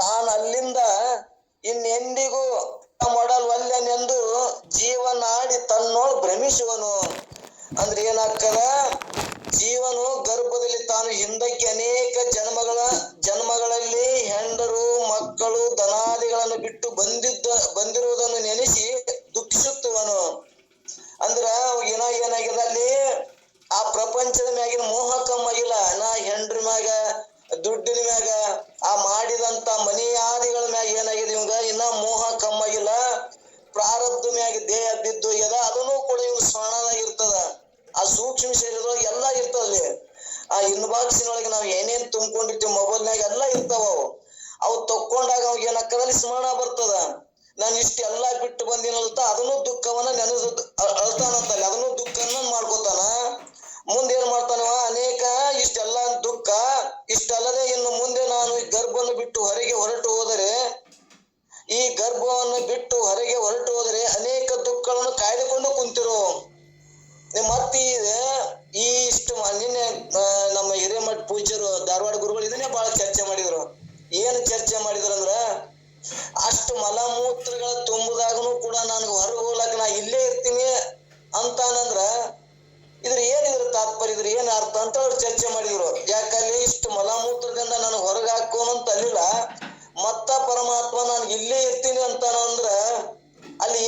ತಾನು ಅಲ್ಲಿಂದ ಇನ್ನೆಂದಿಗೂ ಮಾಡಲ್ವಲ್ಲೆನೆಂದು ಜೀವನಾಡಿ ತನ್ನೋಳು ಭ್ರಮಿಸುವನು. ಅಂದ್ರೆ ಏನಾಗ್ತದ, ಜೀವನು ಗರ್ಭದಲ್ಲಿ ತಾನು ಹಿಂದಕ್ಕೆ ಅನೇಕ ಜನ್ಮಗಳಲ್ಲಿ ಹೆಂಡರು ಮಕ್ಕಳು ಧನಾದಿಗಳನ್ನು ಬಿಟ್ಟು ಬಂದಿರುವುದನ್ನು ನೆನೆಸಿ ದುಃಖಿಸುತ್ತವನು. ಅಂದ್ರ ಏನಾಗಿದೆ ಅಲ್ಲಿ, ಆ ಪ್ರಪಂಚದ ಮ್ಯಾಗಿನ ಮೋಹ ಕಮ್ಮಾಗಿಲ್ಲ. ನಾ ಹೆಂಡ್ರ ಮ್ಯಾಗ ದುಡ್ಡಿನ ಮ್ಯಾಗ ಆ ಮಾಡಿದಂತ ಮನೆಯಾದಿಗಳ ಮ್ಯಾಗ ಏನಾಗಿದೆ ಇವಾಗ ಇನ್ನ ಮೋಹ ಕಮ್ಮಾಗಿಲ್ಲ. ಪ್ರಾರಬ್ಧ ಮ್ಯಾಗ ದೇಹ ಬಿದ್ದು ಹೋಗ್ಯದ. ಅದನ್ನು ಕೂಡ ಇವ್ ಸ್ಮರಣಾಗಿರ್ತದ. ಆ ಸೂಕ್ಷ್ಮ ಶರೀರದೊಳಗೆ ಎಲ್ಲಾ ಇರ್ತದಲ್ಲಿ. ಆ ಇನ್ಬಾಕ್ಸಿನೊಳಗೆ ನಾವು ಏನೇನ್ ತುಂಬ್ಕೊಂಡಿರ್ತೀವಿ ಮೊಬೈಲ್ನಾಗ ಎಲ್ಲಾ ಇರ್ತಾವ. ಅವು ತಕ್ಕೊಂಡಾಗ ಅವಾಗ ಏನಾಗ್ತದಲ್ಲಿ ಸ್ಮರಣ ಬರ್ತದ. ನಾನು ಇಷ್ಟೆಲ್ಲಾ ಬಿಟ್ಟು ಬಂದಿನಲ್ತ ಅದನ್ನು ದುಃಖವನ್ನ ಅಳ್ತಾನಂತಲ್ಲಿ. ಅದನ್ನು ದುಃಖನ ಮಾಡ್ಕೋತಾನ. ಮುಂದೇನ್ ಮಾಡ್ತಾನವ, ಅನೇಕ ಇಷ್ಟೆಲ್ಲಾ ದುಃಖ ಇಷ್ಟಲ್ಲದೆ ಇನ್ನು ಮುಂದೆ ನಾನು ಈ ಗರ್ಭವನ್ನು ಬಿಟ್ಟು ಹೊರಗೆ ಹೊರಟು ಹೋದರೆ ಅನೇಕ ದುಃಖಗಳನ್ನು ಕಾಯ್ದುಕೊಂಡು ಕುಂತಿರು. ಮತ್ತೆ ಇಷ್ಟು ನಿನ್ನೆ ನಮ್ಮ ಹಿರೇಮಠ ಪೂಜ್ಯರು ಧಾರವಾಡ ಗುರುಗಳು ಇದನ್ನೇ ಬಹಳ ಚರ್ಚೆ ಮಾಡಿದ್ರು. ಏನ್ ಚರ್ಚೆ ಮಾಡಿದ್ರು ಅಂದ್ರ, ಅಷ್ಟು ಮಲಮೂತ್ರಗಳ ತುಂಬುದಾಗನು ಕೂಡ ನನಗೆ ಹೊರಗೆ ಹೋಗ್ಲಕ್ಕ ನಾ ಇಲ್ಲೇ ಇರ್ತೀನಿ ಅಂತಾನಂದ್ರ ಏನಿದ್ರ ತಾತ್ಪರ್ಯ, ಇದ್ರ ಏನ್ ಅರ್ಥ ಅಂತ ಅವ್ರು ಚರ್ಚೆ ಮಾಡಿದ್ರು. ಯಾಕಲ್ಲಿ ಇಷ್ಟು ಮಲಮೂತ್ರದಿಂದ ನನಗೆ ಹೊರಗೆ ಹಾಕೋನು ಅಂತ ಅಲ್ಲಿಲ್ಲ, ಮತ್ತ ಪರಮಾತ್ಮ ನಾನು ಇಲ್ಲೇ ಇರ್ತೀನಿ ಅಂತಾನಂದ್ರ ಅಲ್ಲಿ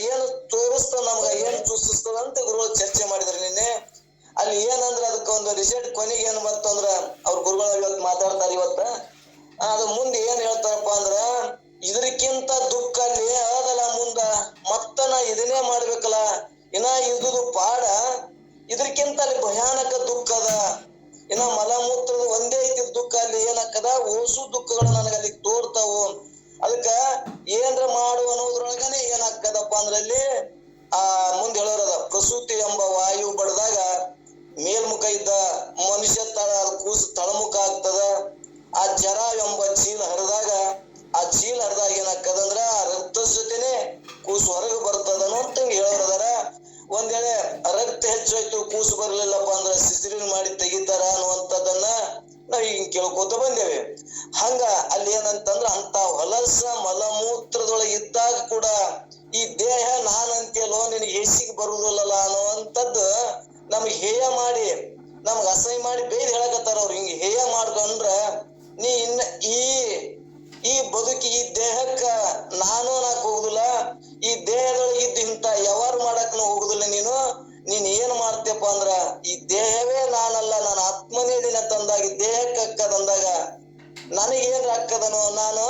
ಏನು ತೋರಿಸ್ತದ, ನಮ್ಗ ಏನ್ ಸೂಚಿಸ್ತದ ಅಂತ ಗುರುಗಳು ಚರ್ಚೆ ಮಾಡಿದ್ರು ನಿನ್ನೆ. ಅಲ್ಲಿ ಏನಂದ್ರ ಅದಕ್ಕೆ ಒಂದು ರಿಸಲ್ಟ್ ಕೊನೆಗೆ ಏನ್ ಬಂತಂದ್ರ, ಅವ್ರ ಗುರುಗಳು ಇವತ್ತು ಮಾತಾಡ್ತಾರೆ. ಅದು ಮುಂದೆ ಏನ್ ಹೇಳ್ತಾರಪ್ಪ ಅಂದ್ರ, ಇದಕ್ಕಿಂತ ದುಃಖ ಅಲ್ಲಿ ಅದಲ್ಲ ಮುಂದ ಮತ್ತ ನಾ ಇದನ್ನೇ ಮಾಡ್ಬೇಕಲ್ಲ, ಇನ್ನ ಇದು ಪಾಡ, ಇದಕ್ಕಿಂತ ಅಲ್ಲಿ ಭಯಾನಕ ದುಃಖ ಅದ. ಇನ್ನ ಮಲಮೂತ್ರದ ಒಂದೇ ಐತಿ ದುಃಖ. ಅಲ್ಲಿ ಏನಾಕದ, ಓಸು ದುಃಖಗಳು ನನಗೆ ಅಲ್ಲಿ ತೋರ್ತಾವು. ಅದಕ್ಕ ಏನ್ರ ಮಾಡು ಅನ್ನೋದ್ರೊಳಗನೆ ಏನಾಗ್ತದಪ್ಪ ಅಂದ್ರೆ ಅಲ್ಲಿ ಮುಂದೆ ಹೇಳೋರದ, ಪ್ರಸೂತಿ ಎಂಬ ವಾಯು ಬಡದಾಗ ಮೇಲ್ಮುಖ ಇದ್ದ ಮನುಷ್ಯ ಕೂಸು ತಳಮುಖ ಆಗ್ತದ. ಆ ಜರ ಎಂಬ ಚೀಲ ಹರಿದಾಗ ಏನಾಗ್ತದಂದ್ರ ಆ ರಕ್ತದ ಜೊತೆನೆ ಕೂಸು ಹೊರಗೆ ಬರ್ತದ ಅಂತ ಹೇಳೋರದಾರ. ಒಂದ್ ವೇಳೆ ರಕ್ತ ಹೆಚ್ಚಾಯ್ತು ಕೂಸು ಬರ್ಲಿಲ್ಲಪ್ಪ ಅಂದ್ರೆ ಸಿಸರಿನ್ ಮಾಡಿ ತೆಗಿತಾರ ಅನ್ನುವಂಥದ್ದನ್ನ ನಾವ್ ಈಗ ಕೇಳ್ಕೊತ ಬಂದೇವೆ. ಹಂಗ ಅಲ್ಲಿ ಏನಂತಂದ್ರ, ಅಂತ ಹೊಲಸ ಮಲಮೂತ್ರದೊಳಗೆ ಇದ್ದಾಗ ಕೂಡ ಈ ದೇಹ ನಾನಂತೇಲೋ ನಿನಗೆ ಹೇಸಿಗೆ ಬರುವುದಿಲ್ಲಲ್ಲ ಅನ್ನುವಂಥದ್ದು ನಮ್ಗೆ ಹೇಯ ಮಾಡಿ, ನಮ್ಗೆ ಅಸಹ್ಯ ಮಾಡಿ ಬೇಯ್ದು ಹೇಳಕತ್ತಾರ ಅವ್ರು. ಹಿಂಗೆ ಹೇಯ ಮಾಡ್ಕೊಂಡ್ರ ನೀ ಇನ್ನ ಈ ಬದುಕಿ ಈ ದೇಹಕ್ಕ ನಾನು ನಾಕ್ ಹೋಗುದಿಲ್ಲ, ಈ ದೇಹದೊಳಗಿದ್ದು ಇಂತ ಯಾವಾರು ಮಾಡಕ್ನು ಹೋಗುದಿಲ್ಲ. ನೀನ್ ಏನ್ ಮಾಡ್ತೇಪ್ಪ ಅಂದ್ರ, ಈ ದೇಹವೇ ನಾನಲ್ಲ, ನಾನು ಆತ್ಮನೇ ದಿನ ತಂದಾಗ ದೇಹಕ್ಕೆ ಅಕ್ಕದಂದಾಗ ನನಗೇನ್ ಅಕ್ಕದನೋ, ನಾನು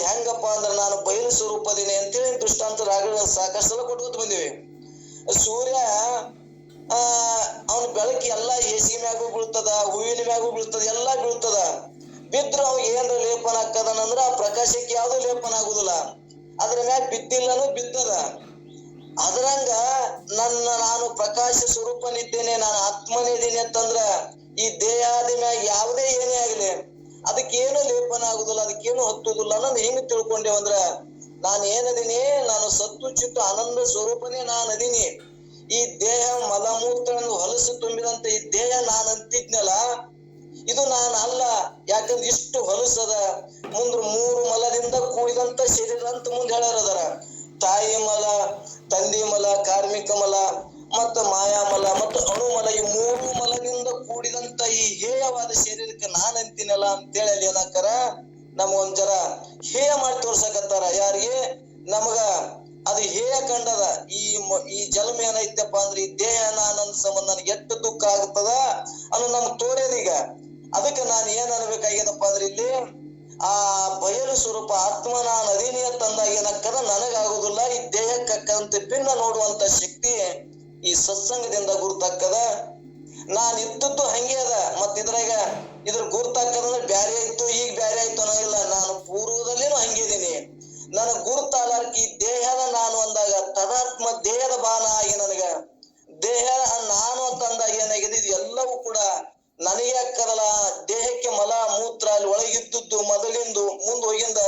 ಹೆಂಗಪ್ಪ ಅಂದ್ರ ನಾನು ಬಯಲು ಸ್ವರೂಪದಿನಿ ಅಂತೇಳಿ ದೃಷ್ಟಾಂತ ರಾಗಗಳು ಸಾಕಷ್ಟು ಸಲ ಕೊಟ್ಕೊತ ಬಂದಿವಿ. ಸೂರ್ಯ ಅವನ ಬೆಳಕಿ ಎಲ್ಲಾ ಹೇಸಿಗೆ ಮ್ಯಾಗೂ ಬೀಳ್ತದ, ಹೂವಿನ ಮ್ಯಾಗೂ ಬೀಳ್ತದ, ಎಲ್ಲಾ ಬೀಳ್ತದ. ಬಿದ್ರು ಅವ್ ಏನ್ರ ಲೇಪನ ಹಾಕದನಂದ್ರ ಆ ಪ್ರಕಾಶಕ್ಕೆ ಯಾವ್ದು ಲೇಪನ ಆಗುದಿಲ್ಲ. ಅದ್ರ ಮ್ಯಾಗ ಬಿದ್ದಿಲ್ಲನು ಬಿದ್ದದ. ಅದ್ರಂಗ ನಾನು ಪ್ರಕಾಶ ಸ್ವರೂಪನಿದ್ದೇನೆ, ನಾನು ಆತ್ಮನಿದ್ದೀನಿ ಅಂತಂದ್ರ ಈ ದೇಹಾದಿ ಮ್ಯಾಗ ಯಾವುದೇ ಏನೇ ಆಗ್ಲಿ ಅದಕ್ಕೇನು ಲೇಪನ ಆಗುದಿಲ್ಲ, ಅದಕ್ಕೇನು ಹತ್ತುದಿಲ್ಲ ಅನ್ನೋದು ಹೆಂಗ್ ತಿಳ್ಕೊಂಡೇವಂದ್ರ, ನಾನು ಏನದೀನಿ, ನಾನು ಸತ್ತು ಚಿತ್ತು ಆನಂದ ಸ್ವರೂಪನೇ ನಾನು ಅದೀನಿ. ಈ ದೇಹ ಮಲಮೂತ್ರ ಹೊಲಸು ತುಂಬಿದಂತ ಈ ದೇಹ ನಾನು ಅಂತಿದ್ನಲ್ಲ, ಇದು ನಾನು ಅಲ್ಲ. ಯಾಕಂದ್ರೆ ಇಷ್ಟು ಹೊಲಸದ. ಮುಂದ್ 3 ಮಲದಿಂದ ಕೂಡಿದಂತ ಶರೀರ ಅಂತ ಮುಂದೆ ಹೇಳಾರದಾರ. ತಾಯಿ ಮಲ, ತಂದೆ ಮಲ, ಕಾರ್ಮಿಕ ಮಲ, ಮತ್ತ ಮಾಯಾಮಲ ಮತ್ತು ಅಣುಮಲ, ಈ 3 ಮಲದಿಂದ ಕೂಡಿದಂತ ಈ ಹೇಯವಾದ ಶರೀರಕ್ಕೆ ನಾನ್ ಅಂತೀನಲ್ಲ ಅಂತೇಳಿ ಅಲ್ಲಿ ಏನಾಕಾರ ನಮ್ಗೊಂದ್ ಜರ ಹೇಯ ಮಾಡಿ ತೋರ್ಸಕತ್ತಾರ. ಯಾರಿಗೆ? ನಮಗ ಅದು ಹೇಯ ಕಂಡದ. ಈ ಜನ್ಮ ಏನೈತಪ್ಪ ಅಂದ್ರೆ ಈ ದೇಹ ನಾನಂದ ಸಂಬಂಧ ನನಗೆ ಎಷ್ಟು ದುಃಖ ಆಗ್ತದ ಅನ್ನೋ ನಮ್ಗೆ ತೋರ್ಯದೀಗ. ಅದಕ್ಕೆ ನಾನು ಏನ್ ಅನ್ಬೇಕಾಗ್ಯದಪ್ಪ ಅಂದ್ರೆ ಇಲ್ಲಿ ಆ ಬಯಲು ಸ್ವರೂಪ ಆತ್ಮ ನಾನು ಅದೀನಿ ಅಂತಂದಾಗ ಏನಕ್ಕದ, ನನಗಾಗುದಿಲ್ಲ. ಈ ದೇಹಕ್ಕಂತ ಭಿನ್ನ ನೋಡುವಂತ ಶಕ್ತಿ ಈ ಸತ್ಸಂಗದಿಂದ ಗುರುತಾಕ್ಕದ. ನಾನ್ ಇದ್ದದ್ದು ಹಂಗೆ ಅದ. ಮತ್ ಇದ್ರ ಗುರುತಾಕ್ಕದಂದ್ರೆ ಬ್ಯಾರೆ ಆಯ್ತು, ಈಗ ಬ್ಯಾರೆ ಆಯ್ತು ಅನ್ನೋದಿಲ್ಲ. ನಾನು ಪೂರ್ವದಲ್ಲಿನೂ ಹಂಗೆ ಇದೀನಿ. ನನಗ್ ಗುರುತಾಲಾರ್ಕ ಈ ದೇಹದ ನಾನು ಅಂದಾಗ ತದಾತ್ಮ ದೇಹದ ಬಾನ ಆಗಿ ನನಗ ದೇಹ ನಾನು ಅಂತಂದಾಗ ಏನಾಗಿದೆ, ಇದು ಎಲ್ಲವೂ ಕೂಡ ನನಗೆ ಅಕ್ಕದಲ್ಲ. ದೇಹಕ್ಕೆ ಮಲ ಮೂತ್ರ ಅಲ್ಲಿ ಒಳಗಿದ್ದದ್ದು ಮೊದಲಿಂದು ಮುಂದ್ ಹೋಗಿಂದ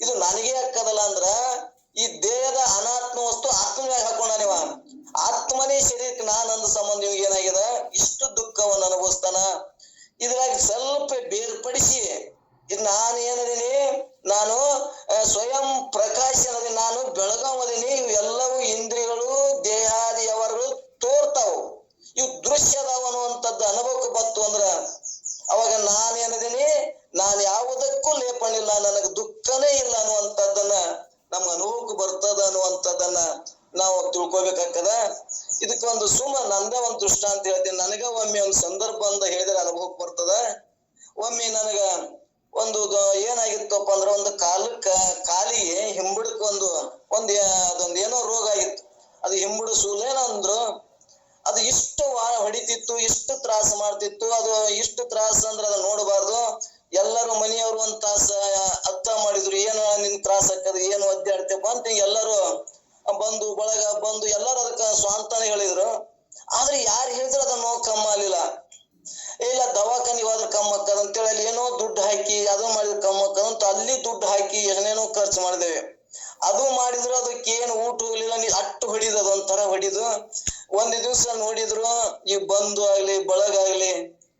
ಇದು ನನಗೆ ಅಕ್ಕದಲ್ಲ ಅಂದ್ರ ಈ ದೇಹದ ಅನಾತ್ಮ ವಸ್ತು ಆತ್ಮನಾಗ ಹಾಕೊಂಡಾನಿವ. ಆತ್ಮನೇ ಶರೀರಕ್ಕೆ ನಾನಂದ ಸಂಬಂಧ ಏನಾಗಿದೆ, ಇಷ್ಟು ದುಃಖವನ್ನು ಅನುಭವಿಸ್ತಾನ. ಇದ್ರಾಗ ಸ್ವಲ್ಪ ಬೇರ್ಪಡಿಸಿ ಇದು ನಾನು ಏನದೀನಿ, ನಾನು ಸ್ವಯಂ ಪ್ರಕಾಶ ಅನ್ನೋದೀನಿ, ನಾನು ಬೆಳಗಾವದೀನಿ. ಇವು ಎಲ್ಲವೂ ಇಂದ್ರಿಯಗಳು ದೇಹಾದಿ ಅವರುಗಳು ತೋರ್ತಾವು, ಇವು ದೃಶ್ಯದಾವ ಅನ್ನುವಂಥದ್ದು ಅನುಭವಕ್ಕೆ ಬತ್ತು ಅಂದ್ರ ಅವಾಗ ನಾನೇನದೀನಿ, ನಾನು ಯಾವುದಕ್ಕೂ ಲೇಪಣಿಲ್ಲ, ನನಗೆ ದುಃಖನೇ ಇಲ್ಲ ಅನ್ನುವಂಥದ್ದನ್ನ ನಮ್ಗೆ ಅನುಭವಕ್ಕೆ ಬರ್ತದ ಅನ್ನುವಂಥದ್ದನ್ನ ನಾವು ತಿಳ್ಕೊಬೇಕಾಗ್ತದ. ಇದಕ್ಕೊಂದು ನಂದೇ ಒಂದು ದೃಷ್ಟಾಂತ ಹೇಳ್ತೀನಿ. ನನಗ ಒಮ್ಮೆ ಒಂದು ಸಂದರ್ಭ ಅಂತ ಹೇಳಿದ್ರೆ ಅನುಭವಕ್ಕೆ ಬರ್ತದ. ಒಮ್ಮೆ ನನಗ ಒಂದು ಏನಾಗಿತ್ತಪ್ಪ ಅಂದ್ರ, ಒಂದು ಕಾಲಿಗೆ ಹಿಂಬುಡಕ್ ಅದೊಂದು ಏನೋ ರೋಗ ಆಗಿತ್ತು. ಅದು ಹಿಂಬುಡು ಸೂಲೇನಂದ್ರು. ಅದು ಇಷ್ಟು ಹೊಡಿತಿತ್ತು, ಇಷ್ಟು ತ್ರಾಸ ಮಾಡ್ತಿತ್ತು. ಅದು ಇಷ್ಟು ತ್ರಾಸ ಅಂದ್ರೆ ಅದು ನೋಡಬಾರ್ದು. ಎಲ್ಲರೂ ಮನೆಯವರು ಒಂದ್ ತಾಸ ಅರ್ಥ ಮಾಡಿದ್ರು, ಏನು ನಿನ್ ತ್ರಾಸ ಆಗ್ತದೆ, ಏನು ಒದ್ದಾಡ್ತೇಪ್ಪ ಅಂತ ಎಲ್ಲರೂ ಬಂದು ಎಲ್ಲರೂ ಅದಕ್ಕೆ ಸ್ವಾಂತನ ಹೇಳಿದ್ರು. ಆದ್ರೆ ಯಾರು ಹೇಳಿದ್ರು ಅದನ್ನ ಕಮ್ಮ ಆಗ್ಲಿಲ್ಲ. ಇಲ್ಲ ದವಾಖಾನಿಗೆ ಹೋದ್ರೆ ಕಮ್ಮ ಆಗ್ತದ ಅಂತೇಳಿ ಅಲ್ಲಿ ಏನೋ ದುಡ್ಡು ಹಾಕಿ ಅದು ಮಾಡಿದ್ರೆ ಕಮ್ಮ ಆಗ್ತದ ಅಂತ ಅಲ್ಲಿ ದುಡ್ಡು ಹಾಕಿ ಏನೇನೋ ಖರ್ಚು ಮಾಡಿದೇವೆ. ಅದು ಮಾಡಿದ್ರು ಅದಕ್ಕೆ ಏನು ಊಟ ಹೋಗ್ಲಿಲ್ಲ, ಅಟ್ಟು ಹೊಡಿದು ಅದೊಂಥರ ಹೊಡಿದು. ಒಂದ್ ದಿವ್ಸ ನೋಡಿದ್ರು ಈ ಬಂಧು ಆಗ್ಲಿ ಬಳಗಾಗ್ಲಿ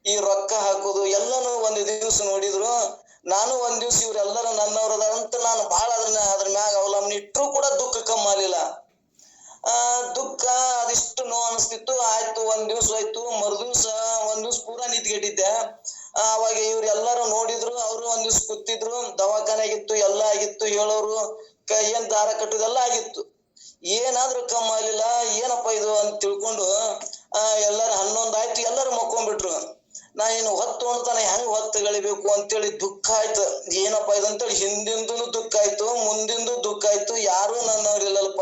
ಈ ರೊಕ್ಕ ಹಾಕುದು ಎಲ್ಲಾನು ಒಂದ್ ದಿವ್ಸ ನೋಡಿದ್ರು. ನಾನು ಒಂದ್ ದಿವ್ಸ ಇವ್ರೆಲ್ಲರೂ ನನ್ನವ್ರದ ಅಂತ ನಾನು ಬಹಳ ಅದ್ರ ಮ್ಯಾಗ ಅವಲಂಬನೆ ಇಟ್ರು ಕೂಡ ದುಃಖ ಕಮ್ಮ ಆಗ್ಲಿಲ್ಲ. ದುಃಖ ಅದಿಷ್ಟು ನೋವು ಅನಿಸ್ತಿತ್ತು. ಆಯ್ತು, ಒಂದ್ ದಿವ್ಸ ಆಯ್ತು. ಮರುದಿವ್ಸ ಒಂದ್ ದಿವ್ಸ ಪೂರಾ ನಿಂತ್ಗೆಟ್ಟಿದ್ದೆ. ಅವಾಗ ಇವ್ರೆಲ್ಲರೂ ನೋಡಿದ್ರು. ಅವರು ಒಂದ್ ದಿವ್ಸ ಕೂತಿದ್ರು. ದವಾಖಾನೆ ಆಗಿತ್ತು, ಎಲ್ಲ ಆಗಿತ್ತು. ಹೇಳೋರು ಏನ್ ದಾರ ಕಟ್ಟುದೆಲ್ಲ ಆಗಿತ್ತು. ಏನಾದ್ರೂ ಕಮ್ಮ ಆಗ್ಲಿಲ್ಲ. ಏನಪ್ಪಾ ಇದು ಅಂತ ತಿಳ್ಕೊಂಡು ಎಲ್ಲಾರು 11 ಆಯ್ತು, ಎಲ್ಲರೂ ಮಕ್ಕೊಂಡ್ಬಿಟ್ರು. ನಾ ಇನ್ನು ಹೊತ್ತು ಉಣ್ತಾನೆ ಹೆಂಗ್ ಹೊತ್ತುಗಳಿಬೇಕು ಅಂತೇಳಿ ದುಃಖ ಆಯ್ತು. ಏನಪ್ಪಾ ಇದು ಅಂತೇಳಿ ಹಿಂದಿಂದೂ ದುಃಖ ಆಯ್ತು, ಮುಂದಿಂದು ದುಃಖ ಆಯ್ತು. ಯಾರು ನನ್ನವ್ರಿಲ್ಲಲ್ಪ,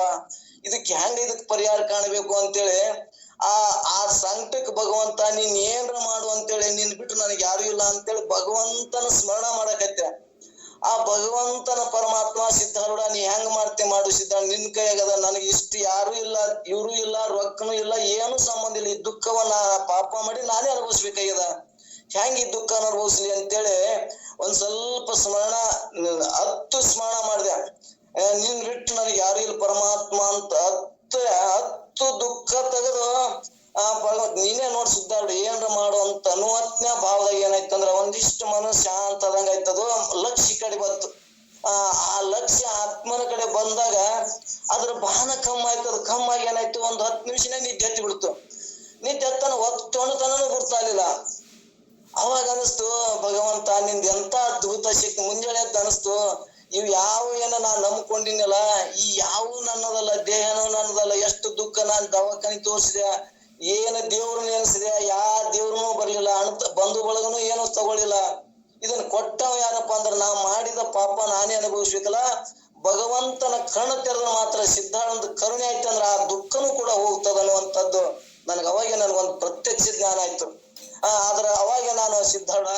ಇದಕ್ಕೆ ಇದಕ್ ಪರಿಹಾರ ಕಾಣಬೇಕು ಅಂತೇಳಿ ಆ ಸಂಕಟಕ್ಕೆ ಭಗವಂತ ನೀನ್ ಏನ್ರ ಮಾಡು ಅಂತೇಳಿ, ನಿನ್ ಬಿಟ್ಟು ನನಗೆ ಯಾರು ಇಲ್ಲ ಅಂತೇಳಿ ಭಗವಂತನ ಸ್ಮರಣ ಮಾಡಕತ್ತೆ. ಆ ಭಗವಂತನ ಪರಮಾತ್ಮ ಸಿದ್ಧಾರೂಢ, ನೀ ಹೆಂಗ್ ಮಾಡ್ತೆ ಮಾಡು ಸಿದ್ಧಾರೂಢ, ನಿನ್ ಕೈಯಾಗದ, ನನಗೆ ಇಷ್ಟು ಯಾರು ಇಲ್ಲ, ಇವ್ರು ಇಲ್ಲ, ರೊಕ್ಕನು ಇಲ್ಲ, ಏನು ಸಂಬಂಧ ಇಲ್ಲ. ಈ ದುಃಖವನ್ನ ಪಾಪ ಮಾಡಿ ನಾನೇ ಅನುಭವಿಸ್ಬೇಕಾಗ್ಯದ. ಹೆಂಗ್ ಈ ದುಃಖ ಅನುಭವಿಸ್ಲಿ ಅಂತೇಳಿ ಒಂದ್ ಸ್ವಲ್ಪ ಸ್ಮರಣ 10 ಸ್ಮರಣ ಮಾಡಿದೆ. ನಿನ್ ಬಿಟ್ಟು ನನಗೆ ಯಾರು ಇಲ್ಲ ಪರಮಾತ್ಮ ಅಂತ 10 ದುಃಖ ತೆಗೆದು ನೀನೇ ನೋಡ್ ಸಿದ್ಧಾರೂಢ ಏನ್ರ ಮಾಡು ಅಂತ ಅನುವತ್ನ ಭಾವದಾಗ ಏನಾಯ್ತಂದ್ರ ಒಂದಿಷ್ಟು ಮನಸ್ಸು ಶಾಂತ ಆದಂಗ ಆಯ್ತದು. ಲಕ್ಷ್ಯ ಕಡೆ ಬಂತು. ಆ ಲಕ್ಷ್ಯ ಆತ್ಮನ ಕಡೆ ಬಂದಾಗ ಅದ್ರ ಬಾನ ಕಮ್ಮ ಆಯ್ತದ. ಕಮ್ಮಾಗಿ ಏನಾಯ್ತು, ಒಂದ್ 10 ನಿಮಿಷನೇ ನಿದ್ದೆ ಹತ್ತಿ ಬಿಡ್ತು. ನಿದ್ದೆ ಹತ್ತನ ಒತ್ತೊಣತನೂ ಗುರ್ತಾಗ್ಲಿಲ್ಲ. ಅವಾಗ ಅನಿಸ್ತು, ಭಗವಂತ ನಿಂದ ಎಂತ ಅದ್ಭುತ ಶಕ್ತಿ. ಮುಂಜಾನೆ ಎದ್ದು ಅನಿಸ್ತು, ಇವ್ ಯಾವ ಏನೋ ನಾನ್ ನಂಬ್ಕೊಂಡಿನಲ್ಲ, ಈ ಯಾವ ನನ್ನದಲ್ಲ, ದೇಹನೂ ನನ್ನದಲ್ಲ. ಎಷ್ಟು ದುಃಖ ನಾನ್ ದವಾಖಾನೆ ತೋರಿಸಿದೆ, ಏನು ದೇವ್ರನ್ನ ಎನಿಸಿದೆ, ದೇವ್ರನು ಬರ್ಲಿಲ್ಲ, ಬಂಧು ಬಳಗನು ಏನು ತಗೊಳಿಲ್ಲ. ಇದನ್ನ ಕೊಟ್ಟವ ಯಾರಪ್ಪ ಅಂದ್ರ ನಾ ಮಾಡಿದ ಪಾಪ ನಾನೇ ಅನುಭವಿಸ್ಬೇಕಲ್ಲ. ಭಗವಂತನ ಕಣ್ಣು ತೆರೆದ ಮಾತ್ರ ಸಿದ್ಧಾರ್ಥ ಕರುಣೆ ಆಯ್ತು ಅಂದ್ರ ಆ ದುಃಖನೂ ಕೂಡ ಹೋಗ್ತದ ಅನ್ನುವಂಥದ್ದು ಅವಾಗೆ ನನ್ಗೊಂದು ಪ್ರತ್ಯಕ್ಷ ಜ್ಞಾನ ಆಯ್ತು. ಆದ್ರ ಅವಾಗ ನಾನು ಸಿದ್ಧಾರ್ಥ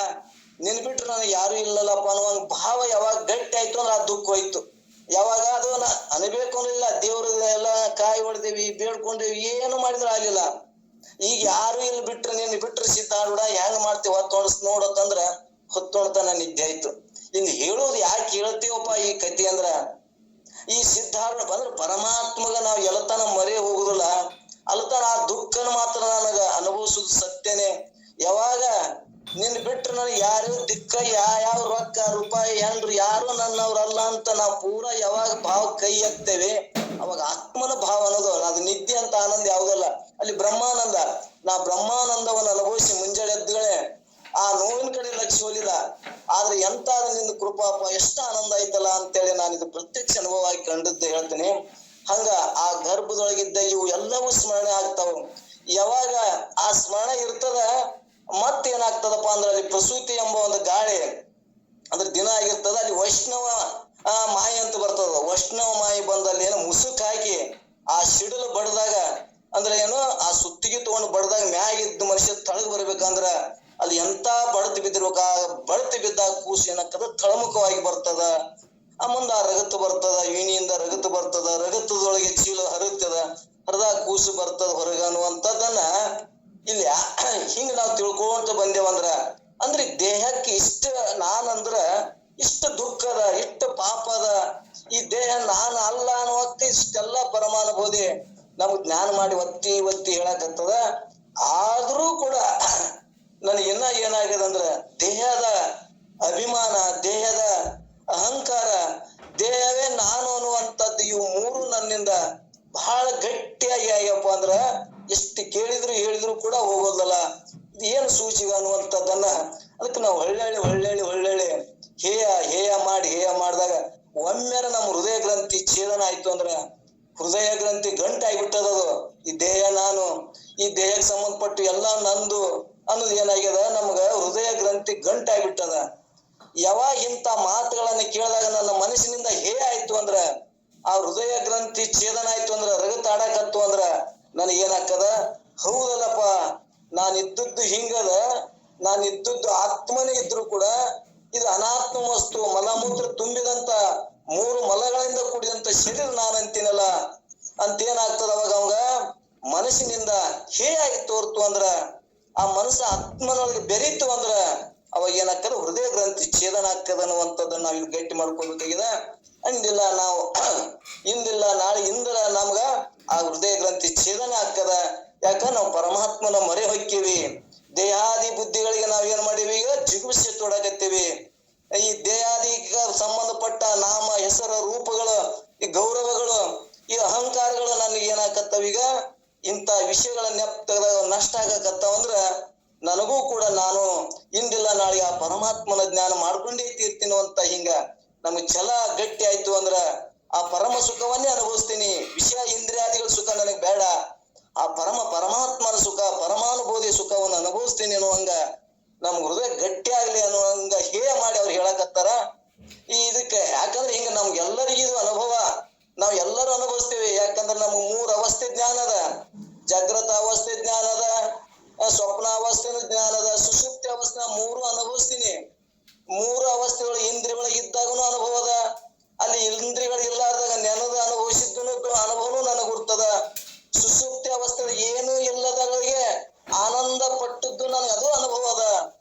ನಿನ್ ಬಿಟ್ರೆ ನನಗೆ ಯಾರು ಇಲ್ಲಲ್ಲಪ್ಪ ಅನ್ನುವಂಗ ಭಾವ ಯಾವಾಗ ಗಟ್ಟಿ ಆಯ್ತು ಅಂದ್ರೆ ಆ ದುಃಖ ಹೋಯ್ತು. ಯಾವಾಗ ಅದು ಅನ್ಬೇಕು ಅನ್ನಿಲ್ಲ. ದೇವ್ರ ಎಲ್ಲ ಕಾಯಿ ಹೊಡೆದೇವಿ, ಬೇಡ್ಕೊಂಡೇವಿ, ಏನು ಮಾಡಿದ್ರೆ ಆಗ್ಲಿಲ್ಲ. ಈಗ ಯಾರು ಇಲ್ಲಿ ಬಿಟ್ರೆ ನಿನ್ ಬಿಟ್ರೆ ಸಿದ್ಧಾರೂಢ ಹೆಂಗ್ ಮಾಡ್ತೀವಿ ನೋಡತ್ತಂದ್ರ ಹೊತ್ತೊಣ್ತನ ನಿದ್ದೆ ಆಯ್ತು. ಇನ್ ಹೇಳೋದು ಯಾಕೆ ಹೇಳ್ತೀವಪ್ಪ ಈ ಕಥೆ ಅಂದ್ರ, ಈ ಸಿದ್ಧಾರೂಢ ಬಂದ್ರ ಪರಮಾತ್ಮಗ ನಾವ್ ಎಲ್ಲತನ ಮರೆ ಹೋಗುದಿಲ್ಲ. ಅಲ್ಲತನ ಆ ದುಃಖನ ಮಾತ್ರ ನನಗ ಅನುಭವಿಸುದು ಸತ್ಯನೇ. ಯಾವಾಗ ನಿನ್ ಬಿಟ್ರೆ ನನಗೆ ಯಾರು ದಿಕ್ಕ, ಯಾವ ರೊಕ್ಕ ರೂಪಾಯಿ ಹೆಂಡ್ರು ಯಾರು ನನ್ನವ್ರಲ್ಲ ಅಂತ ನಾವು ಪೂರಾ ಯಾವಾಗ ಭಾವ ಕೈ ಎತ್ತೇವೆ, ಅವಾಗ ಆತ್ಮನ ಭಾವ ಅನ್ನೋದು ಅದು ನಿದ್ದೆ ಅಂತ ಆನಂದ ಯಾವುದಲ್ಲ. ಅಲ್ಲಿ ಬ್ರಹ್ಮಾನಂದ, ನಾ ಬ್ರಹ್ಮಾನಂದವನ್ನು ಅನುಭವಿಸಿ ಮುಂಜಾನೆ ಎದ್ದುಗಳೇ ಆ ನೋವಿನ ಕಡೆ ಲಕ್ಷ್ಯ ಹೋಲಿಲ್ಲ. ಆದ್ರೆ ಎಂತ ನಿಂದ ಕೃಪಾಪ ಎಷ್ಟು ಆನಂದ ಆಯ್ತಲ್ಲ ಅಂತೇಳಿ ನಾನು ಇದು ಪ್ರತ್ಯಕ್ಷ ಅನುಭವ ಆಗಿ ಕಂಡದ್ದು ಹೇಳ್ತೀನಿ. ಹಂಗ ಆ ಗರ್ಭದೊಳಗಿದ್ದ ಇವು ಎಲ್ಲವೂ ಸ್ಮರಣೆ ಆಗ್ತಾವ. ಯಾವಾಗ ಆ ಸ್ಮರಣ ಇರ್ತದ, ಮತ್ತೇನಾಗ್ತದಪ್ಪ ಅಂದ್ರೆ ಅಲ್ಲಿ ಪ್ರಸೂತಿ ಎಂಬ ಒಂದು ಗಾಳಿ ಅದ್ರ ದಿನ ಆಗಿರ್ತದ. ಅಲ್ಲಿ ವೈಷ್ಣವ ಮಾಯಿ ಅಂತ ಬರ್ತದ. ವೈಷ್ಣವ ಮಾಯಿ ಬಂದಲ್ಲಿ ಏನೋ ಮುಸುಕ್ ಹಾಕಿ ಆ ಸಿಡಿಲು ಬಡ್ದಾಗ ಅಂದ್ರೆ ಏನು, ಆ ಸುತ್ತಿಗೆ ತಗೊಂಡು ಬಡ್ದಾಗ ಮ್ಯಾಗಿದ್ದ ಮನುಷ್ಯ ತಳಗ್ ಬರ್ಬೇಕಂದ್ರ ಅಲ್ಲಿ ಎಂತ ಬಡತಿ ಬಿದ್ದಿರ್ಬೇಕ. ಆ ಬಡತಿ ಬಿದ್ದಾಗ ಕೂಸು ಏನಾಗ್ತದ, ತಳಮುಖವಾಗಿ ಬರ್ತದ. ಮುಂದ ಆ ರಗತ್ತು ಬರ್ತದ, ವೀಣಿಯಿಂದ ರಗತ್ತು ಬರ್ತದ, ರಗತ್ತದೊಳಗೆ ಚೀಲ ಹರಿತದ, ಹರಿದಾಗ ಕೂಸು ಬರ್ತದ ಹೊರಗ ಅನ್ನುವಂಥದ್ದನ್ನ ಇಲ್ಲಿ ಹಿಂಗ ನಾವು ತಿಳ್ಕೊಂತ ಬಂದೇವಂದ್ರ, ಅಂದ್ರೆ ದೇಹಕ್ಕೆ ಇಷ್ಟ ನಾನಂದ್ರ ಇಷ್ಟ ದುಃಖದ, ಇಷ್ಟ ಪಾಪದ, ಈ ದೇಹ ನಾನು ಅಲ್ಲ ಅನ್ನುವತ್ತ ಇಷ್ಟೆಲ್ಲ ಪರಮಾನುಭೂತಿ ನಮ್ಗ್ ಜ್ಞಾನ ಮಾಡಿ ಒತ್ತಿ ಒತ್ತಿ ಹೇಳಕತ್ತದ. ಆದ್ರೂ ಕೂಡ ನನಗೆ ಏನಾಗ್ಯದ ಅಂದ್ರ ದೇಹದ ಅಭಿಮಾನ, ದೇಹದ ಅಹಂಕಾರ, ದೇಹವೇ ನಾನು ಅನ್ನುವಂಥದ್ದು, ಇವು ಮೂರು ನನ್ನಿಂದ ಬಹಳ ಗಟ್ಟಿಯಾಗಿ ಆಗ್ಯಪ್ಪ ಅಂದ್ರ ಎಷ್ಟು ಕೇಳಿದ್ರು ಹೇಳಿದ್ರು ಕೂಡ ಹೋಗೋದಲ್ಲ. ಇದು ಏನು ಸೂಚಿಗ ಅನ್ನುವಂಥದ್ದನ್ನ ಅದಕ್ಕೆ ನಾವು ಹೊಳ್ಳಿ ಹೇಯ ಮಾಡಿದಾಗ ಒಮ್ಮೆರ ನಮ್ಮ ಹೃದಯ ಗ್ರಂಥಿ ಛೇದನ ಆಯ್ತು ಅಂದ್ರ ಹೃದಯ ಗ್ರಂಥಿ ಗಂಟಾಗ್ಬಿಟ್ಟದದು. ಈ ದೇಹ ನಾನು, ಈ ದೇಹಕ್ಕೆ ಸಂಬಂಧಪಟ್ಟು ಎಲ್ಲ ನಂದು ಅನ್ನೋದು ಏನಾಗ್ಯದ, ನಮ್ಗ ಹೃದಯ ಗ್ರಂಥಿ ಗಂಟಾಗ್ಬಿಟ್ಟದ. ಯಾವಾಗ ಇಂಥ ಮಾತುಗಳನ್ನ ಕೇಳಿದಾಗ ನನ್ನ ಮನಸ್ಸಿನಿಂದ ಆಯ್ತು ಅಂದ್ರ, ಆ ಹೃದಯ ಗ್ರಂಥಿ ಛೇದನ ಆಯ್ತು ಅಂದ್ರ, ರಗತಾಡಕತ್ತು ಅಂದ್ರ ನನಗೇನಾಗ್ತದ, ಹೌದಲ್ಲಪ್ಪ ನಾನಿದ್ದದ್ದು ಹಿಂಗದ, ನಾನಿದ್ದದ್ದು ಆತ್ಮನೇ ಇದ್ರು ಕೂಡ ಇದು ಅನಾತ್ಮ ವಸ್ತು, ಮಲಮೂತ್ರ ತುಂಬಿದಂತ ಮೂರು ಮಲಗಳಿಂದ ಕೂಡಿದಂತ ಶರೀರ ನಾನಂತೀನಲ್ಲ ಅಂತೇನಾಗ್ತದ. ಅವಾಗ ಅವಾಗ ಮನಸ್ಸಿನಿಂದ ಆಗಿ ತೋರ್ತು ಅಂದ್ರ, ಆ ಮನಸ್ಸು ಆತ್ಮನೊಳಗೆ ಬೆರೀತು ಅಂದ್ರ ಅವಾಗ ಏನಾಗ್ತದ, ಹೃದಯ ಗ್ರಂಥಿ ಛೇದನ ಆಗ್ತದ ಅನ್ನುವಂಥದ್ದನ್ನ ನಾವು ಇಲ್ಲಿ ಗಟ್ಟಿ ಮಾಡ್ಕೊಬೇಕಾಗಿದೆ. ಅಂದಿಲ್ಲ ನಾವು ಇಂದಿಲ್ಲ ನಾಳೆ ಇಂದ್ರ ನಮ್ಗ ಆ ಹೃದಯ ಗ್ರಂಥಿ ಛೇದನ ಆಗ್ತದ. ಯಾಕ ನಾವು ಪರಮಾತ್ಮನ ಮೊರೆ ಹೊಕ್ಕೀವಿ. ದೇಹಾದಿ ಬುದ್ಧಿಗಳಿಗೆ ನಾವ್ ಏನ್ ಮಾಡೀವಿ, ಈಗ ಜಿಗುಪ್ಸೆ ತೊಡಕತ್ತೀವಿ. ಈ ದೇಹಾದಿಗ ಸಂಬಂಧಪಟ್ಟ ನಾಮ ಹೆಸರ ರೂಪಗಳು, ಈ ಗೌರವಗಳು, ಈ ಅಹಂಕಾರಗಳು ನನಗೆ ಏನಾಕತ್ತಾವ, ಈಗ ಇಂಥ ವಿಷಯಗಳ ನೆಪ್ತದಾಗ ನಷ್ಟ ಆಗಕತ್ತಾವ ಅಂದ್ರ ನನಗೂ ಕೂಡ ನಾನು ಇಂದಿಲ್ಲ ನಾಳೆ ಆ ಪರಮಾತ್ಮನ ಜ್ಞಾನ ಮಾಡ್ಕೊಂಡೇ ತೀರ್ತೀನೋ ಅಂತ ಹಿಂಗ ನಮ್ಗೆ ಛಲ ಗಟ್ಟಿ ಆಯ್ತು ಅಂದ್ರ ಆ ಪರಮ ಸುಖವನ್ನೇ ಅನುಭವಿಸ್ತೀನಿ. ವಿಷಯ ಇಂದ್ರಿಯಾದಿಗಳ ಸುಖ ನನಗ್ ಬೇಡ, ಆ ಪರಮಾತ್ಮನ ಸುಖ, ಪರಮಾನುಭೂತಿ ಸುಖವನ್ನು ಅನುಭವಿಸ್ತೀನಿ ಅನ್ನುವಂಗ ನಮ್ ಹೃದಯ ಗಟ್ಟಿ ಆಗ್ಲಿ ಅನ್ನುವಂಗ ಮಾಡಿ ಅವ್ರು ಹೇಳಕತ್ತಾರ. ಇದಕ್ಕೆ ಯಾಕಂದ್ರೆ ಹಿಂಗ ನಮ್ಗೆಲ್ಲರಿಗೂ ಇದು ಅನುಭವ, ನಾವ್ ಎಲ್ಲರೂ ಅನುಭವಿಸ್ತೀವಿ. ಯಾಕಂದ್ರೆ ನಮ್ಗೆ ಮೂರು ಅವಸ್ಥೆ ಜ್ಞಾನ ಅದ. ಜಾಗೃತ ಅವಸ್ಥೆ ಜ್ಞಾನ ಅದ, ಸ್ವಪ್ನ ಅವಸ್ಥೆ ಜ್ಞಾನ ಅದ, ಸುಷುಪ್ತಿ ಅವಸ್ಥೆ. ಮೂರು ಅನುಭವಿಸ್ತೀನಿ. ಮೂರು ಅವಸ್ಥೆಗಳು ಇಂದ್ರಿಯಗಳ ಇದ್ದಾಗನು ಅನುಭವ ಅದ, ಅಲ್ಲಿ ಇಂದ್ರಿಯಗಳು ಇಲ್ಲಾರ್ದಾಗ ನೆನದ ಅನುಭವಿಸಿದ್ದು ಅನುಭವನು ನನಗೆ ಗುರ್ತದ. ಸುಷುಪ್ತಿ ಅವಸ್ಥೆ ಏನು ಇಲ್ಲದಗಳಿಗೆ ಆನಂದ ಪಟ್ಟದ್ದು ನನಗೆ ಅದು ಅನುಭವ ಅದ.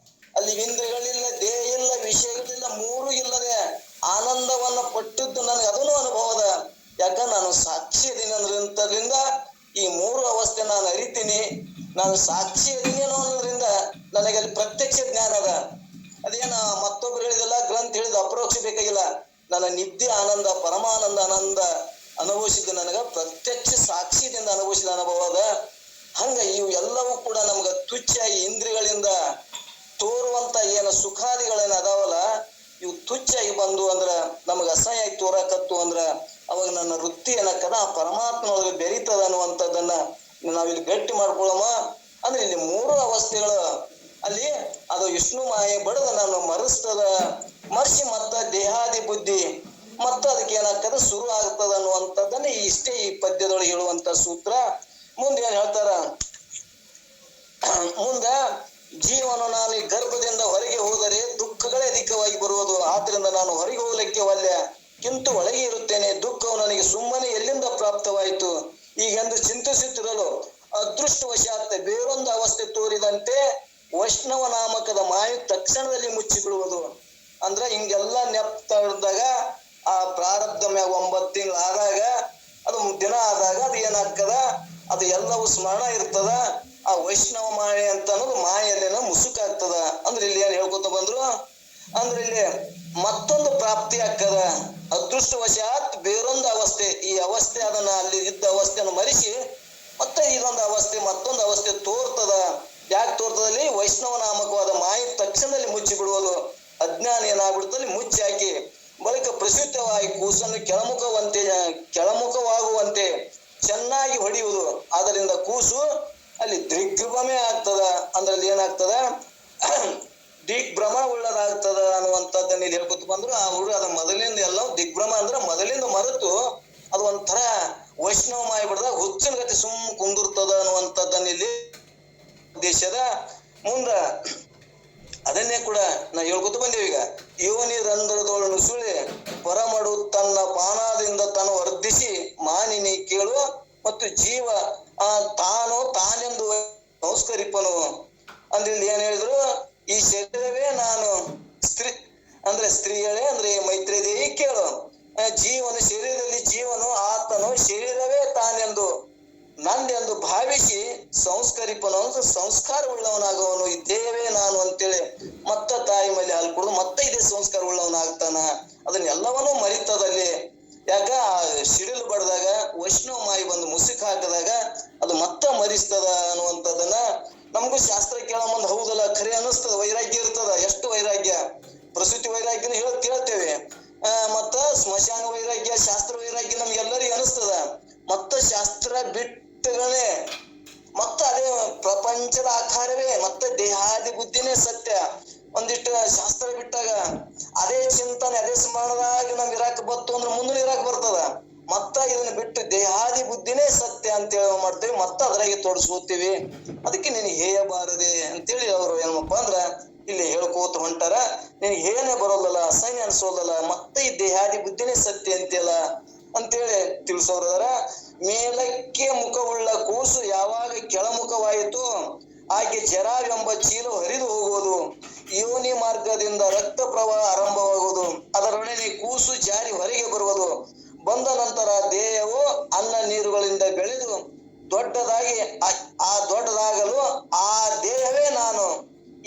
ಅಲ್ಲಿ ಇಂದ್ರಿಯಗಳಿಲ್ಲ, ದೇಹ ಇಲ್ಲ, ವಿಷಯಗಳಿಲ್ಲ, ಮೂರು ಇಲ್ಲದೆ ಆನಂದವನ್ನ ಪಟ್ಟದ್ದು ನನಗೆ ಅದನ್ನು ಅನುಭವ ಅದ. ಯಾಕ ನಾನು ಸಾಕ್ಷಿ ಅದೀನಂದ್ರಿಂದ ಈ ಮೂರು ಅವಸ್ಥೆ ನಾನು ಅರಿತೀನಿ. ನಾನು ಸಾಕ್ಷಿ ಅದೀನೇನೋ ಅನ್ನೋದ್ರಿಂದ ನನಗೆ ಅಲ್ಲಿ ಪ್ರತ್ಯಕ್ಷ ಜ್ಞಾನ ಅದ. ಅದೇನ ಮತ್ತೊಬ್ರು ಹೇಳಿದಲ್ಲ, ಗ್ರಂಥ ಹೇಳಿದ ಅಪರೋಕ್ಷ ಬೇಕಾಗಿಲ್ಲ. ನನ್ನ ನಿದ್ದೆ ಆನಂದ, ಪರಮಾನಂದ ಆನಂದ ಅನುಭವಿಸಿದ್ದು ನನಗ ಪ್ರತ್ಯಕ್ಷ ಸಾಕ್ಷಿದಿಂದ ಅನುಭವಿಸಿದ ಅನುಭವ ಅದ. ಹಂಗ ಇವು ಎಲ್ಲವೂ ಕೂಡ ನಮ್ಗ ತುಚ್ಚಾಗಿ ಇಂದ್ರಿಯಗಳಿಂದ ತೋರುವಂತ ಏನು ಸುಖಾದಿಗಳೇನ ಅದಾವಲ್ಲ, ಇವು ತುಚ್ಚಾಗಿ ಬಂದು ಅಂದ್ರ ನಮಗ ಅಸಹ್ಯಾಗಿ ತೋರಕತ್ತು ಅಂದ್ರ ಅವಾಗ ನನ್ನ ವೃತ್ತಿ ಏನಕ್ಕದ ಆ ಪರಮಾತ್ಮನೊಳಗೆ ಬೆರೀತದ ಅನ್ನುವಂಥದ್ದನ್ನ ನಾವಿಲ್ಲಿ ಗಟ್ಟಿ ಮಾಡ್ಕೊಳ್ಳೋಮ. ಅಂದ್ರೆ ಇಲ್ಲಿ ಮೂರು ಅವಸ್ಥೆಗಳು ಅಲ್ಲಿ ಅದು ವಿಷ್ಣು ಮಾಯೆ ಬಡದ ನಾನು ಮರ್ಸಿ ಮತ್ತ ದೇಹಾದಿ ಬುದ್ಧಿ ಮತ್ತ ಅದಕ್ಕೆ ಏನಾಗ್ತದ ಶುರು ಆಗ್ತದ ಅನ್ನುವಂಥದ್ದನ್ನ ಇಷ್ಟೇ ಈ ಪದ್ಯದೊಳಗೆ ಹೇಳುವಂತ ಸೂತ್ರ. ಮುಂದೆ ಏನ್ ಹೇಳ್ತಾರ, ಮುಂದ ಜೀವನು ನಾನು ಈ ಗರ್ಭದಿಂದ ಹೊರಗೆ ಹೋದರೆ ದುಃಖಗಳೇ ಅಧಿಕವಾಗಿ ಬರುವುದು. ಆದ್ರಿಂದ ನಾನು ಹೊರಗೆ ಹೋಗ್ಲಿಕ್ಕೆ ಒಲ್ಲೆ, ಕಿಂತು ಒಳಗೆ ಇರುತ್ತೇನೆ. ದುಃಖವು ನನಗೆ ಸುಮ್ಮನೆ ಎಲ್ಲಿಂದ ಪ್ರಾಪ್ತವಾಯಿತು ಈಗೆಂದು ಚಿಂತಿಸುತ್ತಿರಲು ಅದೃಷ್ಟವಶಾತ್ ಬೇರೊಂದು ಅವಸ್ಥೆ ತೋರಿದಂತೆ ವೈಷ್ಣವ ನಾಮಕದ ಮಾಯು ತಕ್ಷಣದಲ್ಲಿ ಮುಚ್ಚಿಬಿಡುವುದು. ಅಂದ್ರ ಹಿಂಗೆಲ್ಲ ನೆಪ್ತದಾಗ ಆ ಪ್ರಾರಬ್ಧ ಮ್ಯಾಗ 9 ತಿಂಗಳು ಆದಾಗ, ಅದು ದಿನ ಆದಾಗ ಅದು ಏನಾಗ್ತದ, ಅದು ಎಲ್ಲವೂ ಸ್ಮರಣ ಇರ್ತದ. ಆ ವೈಷ್ಣವ ಮಾಯೆ ಅಂತ ಅನ್ನೋದು ಮಾಯಲ್ಲೇನ ಮುಸುಕಾಗ್ತದ. ಅಂದ್ರೆ ಇಲ್ಲಿ ಏನ್ ಹೇಳ್ಕೊತ ಬಂದ್ರು ಅಂದ್ರೆ ಇಲ್ಲಿ ಮತ್ತೊಂದು ಪ್ರಾಪ್ತಿ ಆಗ್ತದ. ಅದೃಷ್ಟವಶಾತ್ ಬೇರೊಂದು ಅವಸ್ಥೆ, ಈ ಅವಸ್ಥೆ ಅದನ್ನ ಅಲ್ಲಿ ಇದ್ದ ಅವಸ್ಥೆಯನ್ನು ಮರಿಸಿ ಮತ್ತೆ ಇದೊಂದು ಅವಸ್ಥೆ, ಮತ್ತೊಂದು ಅವಸ್ಥೆ ತೋರ್ತದ. ಯಾಕೆ ತೋರ್ತದಲ್ಲಿ ವೈಷ್ಣವ ನಾಮಕವಾದ ಮಾಯೆ ತಕ್ಷಣದಲ್ಲಿ ಮುಚ್ಚಿ ಬಿಡುವುದು. ಅಜ್ಞಾನ ಏನಾಗ್ಬಿಡ್ತಲ್ಲಿ ಮುಚ್ಚಿ ಹಾಕಿ ಬಳಿಕ ಪ್ರಸಿದ್ಧವಾಗಿ ಕೂಸನ್ನು ಕೆಳಮುಖವಾಗುವಂತೆ ಚೆನ್ನಾಗಿ ಹೊಡೆಯುವುದು. ಆದ್ದರಿಂದ ಕೂಸು ಅಲ್ಲಿ ದಿಗ್ಭ್ರಮೆ ಆಗ್ತದ. ಅಂದ್ರಲ್ಲಿ ಏನಾಗ್ತದ, ದಿಗ್ಭ್ರಮ ಉಳ್ಳದಾಗ್ತದ ಅನ್ನುವಂಥದ್ದನ್ನ ಇಲ್ಲಿ ಹೇಳ್ಕೊತ ಬಂದ್ರು. ಆ ಹುಡುಗ ಅದ ಮೊದಲಿಂದ ಎಲ್ಲ ದಿಗ್ಭ್ರಮ ಅಂದ್ರೆ ಮೊದಲಿಂದ ಮರೆತು ಅದು ಒಂಥರ ವೈಷ್ಣವ ಮಾಯ ಬಿಡದಾಗ ಹುಚ್ಚಿನ ಗತಿ ಕುಂದಿರ್ತದ ಅನ್ನುವಂಥದ್ದನ್ನ ಇಲ್ಲಿ ದೇಶದ ಮುಂದ ಅದನ್ನೇ ಕೂಡ ನಾವು ಹೇಳ್ಕೊತ ಬಂದೇವಿ. ಈಗ ಯೋನಿ ರಂಧ್ರದೊಳು ನುಸುಳಿ ಪರಮಡು ತನ್ನ ಪಾನದಿಂದ ತಾನು ವರ್ಧಿಸಿ ಮಾನಿನಿ ಕೇಳು ಮತ್ತು ಜೀವ ತಾನೆಂದು ನಮಸ್ಕರಿಪನು. ಅಂದ್ರೆ ಇಲ್ಲಿ ಏನ್ ಹೇಳಿದ್ರು, ಈ ಶರೀರವೇ ನಾನು, ಸ್ತ್ರೀಯಳೇ ಅಂದ್ರೆ ಮೈತ್ರಿ ದೇವಿ ಕೇಳು, ಜೀವನು ಶರೀರದಲ್ಲಿ ಜೀವನು ಆತನು ಶರೀರವೇ ತಾನೆಂದು ನಂದೆಂದು ಭಾವಿಸಿ ಸಂಸ್ಕರಿಪನು ಅಂತ ಸಂಸ್ಕಾರ ಉಳ್ಳವನಾಗುವನು, ಈ ದೇಹವೇ ನಾನು ಅಂತೇಳಿ ಮತ್ತ ತಾಯಿ ಮೇಲೆ ಹಾಲು ಕುಡಿದು ಮತ್ತೆ ಇದೇ ಸಂಸ್ಕಾರ ಉಳ್ಳವನಾಗ್ತಾನ. ಅದನ್ನೆಲ್ಲವನ್ನೂ ಮರಿತದಲ್ಲಿ. ಯಾಕ ಸಿಡಿಲು ಬಡ್ದಾಗ ವೈಷ್ಣವ ಮಾಯಿ ಬಂದು ಮುಸುಕ್ ಹಾಕಿದಾಗ ಅದು ಮತ್ತ ಮರಿಸ್ತದ ಅನ್ನುವಂಥದ್ದನ್ನ ನಮಗೂ ಶಾಸ್ತ್ರ ಕೇಳೋ ಮುಂದೆ ಹೌದಲ್ಲ ಖರೆ ಅನಿಸ್ತದ. ವೈರಾಗ್ಯ ಇರ್ತದ, ಎಷ್ಟು ವೈರಾಗ್ಯ, ಪ್ರಸೂತಿ ವೈರಾಗ್ಯನ ಕೇಳ್ತೇವೆ, ಮತ್ತ ಸ್ಮಶಾನ ವೈರಾಗ್ಯ, ಶಾಸ್ತ್ರ ವೈರಾಗ್ಯ ನಮ್ಗೆಲ್ಲರಿಗೂ ಅನಿಸ್ತದ. ಮತ್ತ ಶಾಸ್ತ್ರ ಬಿಟ್ಟಗಳೇ ಮತ್ತ ಅದೇ ಪ್ರಪಂಚದ ಆಕಾರವೇ ಮತ್ತೆ ದೇಹಾದಿ ಬುದ್ಧಿನೇ ಸತ್ಯ. ಒಂದಿಷ್ಟು ಶಾಸ್ತ್ರ ಬಿಟ್ಟಾಗ ಅದೇ ಚಿಂತನೆ ಅದೇ ಸ್ಮರಣದಾಗ ನಮ್ ಇರಾಕ್ ಬತ್ತು ಅಂದ್ರೆ ಮುಂದೆ ಇರಾಕ್ ಬರ್ತದ. ಮತ್ತ ಇದನ್ನ ಬಿಟ್ಟು ದೇಹಾದಿ ಬುದ್ಧಿನೇ ಸತ್ಯ ಅಂತೇಳಿ ಮಾಡ್ತೇವಿ, ಮತ್ತ ಅದ್ರಾಗೆ ತೋರಿಸ್ಕೋತೀವಿ. ಅದಕ್ಕೆ ನಿನಗೆ ಹೇಯಬಾರದೆ ಅಂತೇಳಿ ಅವ್ರು ಏನಪ್ಪ ಅಂದ್ರ ಇಲ್ಲಿ ಹೇಳ್ಕೋತ ಹೊಂಟಾರ. ನಿನಗೆ ಹೇಯನೇ ಬರೋದಲ್ಲ, ಅಸಹ್ಯ ಅನ್ಸೋದಲ್ಲ, ಮತ್ತೆ ಈ ದೇಹಾದಿ ಬುದ್ಧಿನೇ ಸತ್ಯ ಅಂತೆಲ್ಲ ಅಂತೇಳಿ ತಿಳಿಸೋರದಾರ. ಮೇಲಕ್ಕೆ ಮುಖವುಳ್ಳ ಕೂಸು ಯಾವಾಗ ಕೆಳಮುಖವಾಯಿತು ಆಕೆ ಜರಾವೆಂಬ ಚೀಲ ಹರಿದು ಹೋಗುವುದು, ಯೋನಿ ಮಾರ್ಗದಿಂದ ರಕ್ತ ಪ್ರವಾಹ ಆರಂಭವಾಗುವುದು, ಅದರೊಡನೆ ಕೂಸು ಜಾರಿ ಹೊರಗೆ ಬರುವುದು. ಬಂದ ನಂತರ ದೇಹವು ಅನ್ನ ನೀರುಗಳಿಂದ ಬೆಳೆದು ದೊಡ್ಡದಾಗಿ ಆ ದೊಡ್ಡದಾಗಲು ಆ ದೇಹವೇ ನಾನು,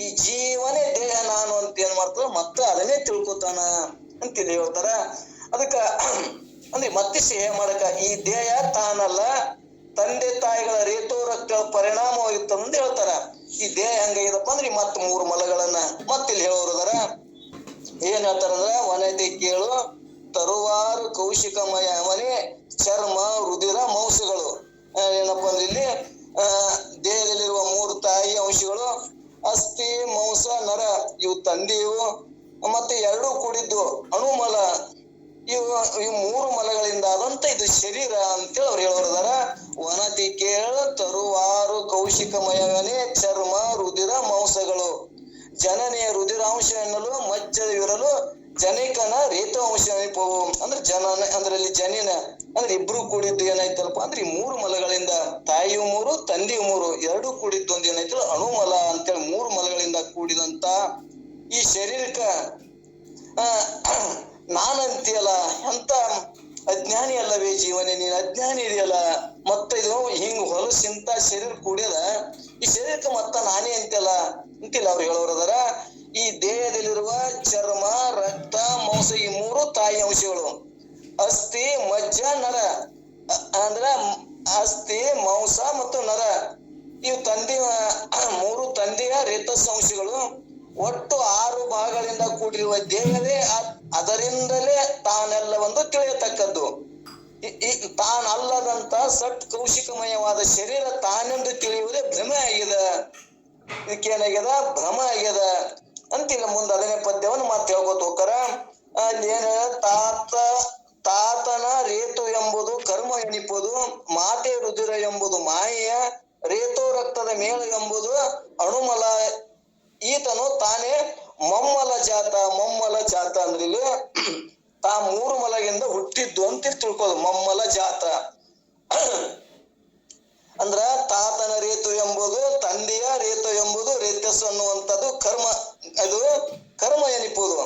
ಈ ಜೀವನೇ ದೇಹ ನಾನು ಅಂತ ಏನ್ ಮಾಡ್ತಾರ ಮತ್ತೆ ಅದನ್ನೇ ತಿಳ್ಕೊತಾನ ಅಂತೇಳಿ ಹೇಳ್ತಾರ. ಅದಕ್ಕ ಅಂದ್ರೆ ಮತ್ತೆ ಸೇವೆ ಮಾಡಕ ಈ ದೇಹ ತಾನಲ್ಲ, ತಂದೆ ತಾಯಿಗಳ ರೇತೋ ರಕ್ತಗಳ ಪರಿಣಾಮವಾಗಿತ್ತು ಅಂತ ಹೇಳ್ತಾರ. ಈ ದೇಹ ಹೆಂಗೈದಪ್ಪ ಅಂದ್ರೆ ಮತ್ 3 ಮಲಗಳನ್ನ ಮತ್ತಿಲ್ಲಿ ಹೇಳೋರದಾರ. ಏನ್ ಹೇಳ್ತಾರಂದ್ರ ವನತೆ ಕೇಳು ತರುವಾರು ಕೌಶಿಕಮಯ ಮನೆ ಚರ್ಮ ರುಧಿರ ಮಾಂಸಗಳು. ಏನಪ್ಪ ಅಂದ್ರೆ ಇಲ್ಲಿ ದೇಹದಲ್ಲಿರುವ 3 ತಾಯಿ ಅಂಶಗಳು ಅಸ್ಥಿ ಮಾಂಸ ನರ ಇವು ತಂದೆಯು, ಮತ್ತೆ 2 ಕೂಡಿದ್ದು ಅಣುಮಲ, ಇವು 3 ಮಲಗಳಿಂದ ಆದಂತ ಇದು ಶರೀರ ಅಂತೇಳಿ ಅವ್ರು ಹೇಳೋರದಾರ. ವನತಿ ಕೇಳ ತರುವಾರು ಕೌಶಿಕಮಯವನೇ ಚರ್ಮ ರುಧಿರ ಮಾಂಸಗಳು. ಜನನೆಯ ರುಧಿರಾಂಶ ಎನ್ನಲು ಮಜ್ಜವಿರಲು ಜನಿಕನ ರೇತಾಂಶ ಎನಿಪವು. ಅಂದ್ರೆ ಜನನ ಅಂದ್ರೆ ಇಲ್ಲಿ ಜನಿನ ಅಂದ್ರೆ ಇಬ್ರು ಕೂಡಿದ್ದು ಏನಾಯ್ತಲ್ಪ ಅಂದ್ರೆ ಈ 3 ಮಲಗಳಿಂದ, ತಾಯಿಯು 3 ತಂದೆಯು 3 2 ಕೂಡಿದ್ದು ಒಂದು ಏನಾಯ್ತು ಅಣುಮಲ ಅಂತೇಳಿ 3 ಮಲಗಳಿಂದ ಕೂಡಿದಂತ ಈ ಶರೀರಕ್ಕ ನಾನಂತೀಯಲ್ಲ ಎಂತ ಅಜ್ಞಾನಿ ಅಲ್ಲವೇ ಜೀವನೇ, ನೀನ್ ಅಜ್ಞಾನಿ ಇದೆಯಲ್ಲ. ಮತ್ತ ಇದು ಹಿಂಗ್ ಹೊಲಸಿಂತ ಶರೀರ ಕೂಡ್ಯದ, ಈ ಶರೀರಕ್ಕೆ ಮತ್ತ ನಾನೇ ಅಂತೆಲ್ಲ ಅಂತಿಲ್ಲ ಅವ್ರು ಹೇಳೋರದಾರ. ಈ ದೇಹದಲ್ಲಿರುವ ಚರ್ಮ ರಕ್ತ ಮಾಂಸ ಈ 3 ತಾಯಿ ಅಂಶಗಳು. ಅಸ್ಥಿ ಮಜ್ಜ ನರ ಅಂದ್ರ ಅಸ್ಥಿ ಮಾಂಸ ಮತ್ತು ನರ ಇವು ತಂದೆಯ 3 ತಂದೆಯ ರೇತಸ್ ಅಂಶಗಳು. ಒಟ್ಟು 6 ಭಾಗಗಳಿಂದ ಕೂಡಿರುವ ದೇಹವೇ ಅದರಿಂದಲೇ ತಾನೆಲ್ಲವೆಂದು ತಿಳಿಯತಕ್ಕದ್ದು. ತಾನಲ್ಲದಂತ ಸಟ್ ಕೌಶಿಕಮಯವಾದ ಶರೀರ ತಾನೆಂದು ತಿಳಿಯುವುದೇ ಭ್ರಮೆ ಆಗಿದೆ. ಇದಕ್ಕೇನಾಗ್ಯದ ಭ್ರಮ ಆಗ್ಯದ ಅಂತಿಲ್ಲ. ಮುಂದೆ 10ನೇ ಪದ್ಯವನ್ನು ಮತ್ತೆ ಹೇಳ್ಕೊತ ಹೋಗ್ತಾರ. ಅಲ್ಲಿ ಏನ ತಾತನ ರೇತು ಎಂಬುದು ಕರ್ಮ ಎನಿಪುದು, ಮಾತೆ ರುಧಿರ ಎಂಬುದು ಮಾಯೆಯ, ರೇತೋ ರಕ್ತದ ಮೇಳ ಎಂಬುದು ಅಣುಮಲ. ಈತನು ತಾನೇ ಮೊಮ್ಮಲ ಜಾತ ಅಂದ್ರೆ ಇಲ್ಲಿ ತಾ 3 ಮಲಗಿಂದ ಹುಟ್ಟಿದ್ದು ಅಂತ ತಿಳ್ಕೋದು ಮೊಮ್ಮಲ ಜಾತ. ಅಂದ್ರ ತಾತನ ರೇತು ಎಂಬುದು ತಂದೆಯ ರೇತು ಎಂಬುದು ರೇತಸ್ ಅನ್ನುವಂಥದ್ದು ಕರ್ಮ, ಅದು ಕರ್ಮ ಎನಿಪುದು,